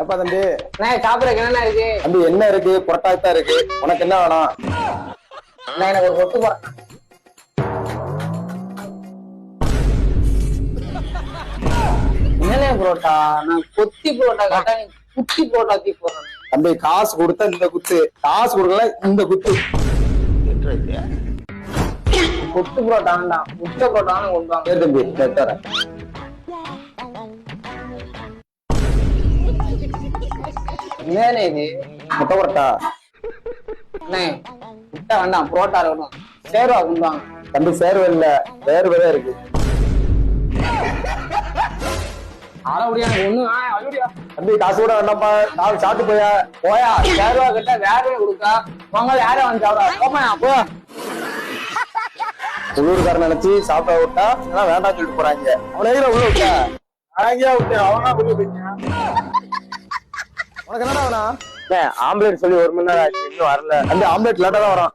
அப்பா தம்பி சாப்பிடறதுக்கு என்ன இருக்கு? தம்பி என்ன இருக்கு? புரோட்டா தான் இருக்கு. உனக்கு என்ன வேணும்? எனக்கு ஒரு கொத்து போறேன். என்னண்ணே புரோட்டா? நான் கொத்தி புரோட்டா கேட்டா நீ குத்தி புரோட்டா தூக்கி போடுறேன். தம்பி காசு கொடுத்தா இந்த குத்து, காசு கொடுக்கல இந்த குத்து. கொத்து புரோட்டா வேண்டாம், முட்டை புரோட்டா கொண்டு வாங்க. சரி தம்பி தரேன். என்னண்ணே இது? முட்டை புரோட்டா. அண்ணே முட்டை வேண்டாம், புரோட்டா இருக்கணும். சேர்வா கொண்டு வாங்க. தம்பி சேர்வை இல்ல, வேர்வை இருக்கு. தம்பி காசு கூட வேண்டாம்ப்பா, நான் சாப்பிட்டு போயா போயா சேர்வா கிட்ட வேறவே கொடுக்கா உங்களை யாரும் வந்து சாப்பிடா போமா போ. உள்ளூர்காரன் நினைச்சு சாப்பிட விட்டா ஆனா வேண்டாம் சொல்லிட்டு போறாங்க. அவனே உள்ள விட்டா அவனா வெளியே போயிட்டான். உனக்கு என்னடா வேணா? ஆம்புலன்ஸ் சொல்லி 1 மணி நேரம் ஆச்சு, இன்னும் வரல. அந்த ஆம்லேட் லேட்டா தான் வரும்.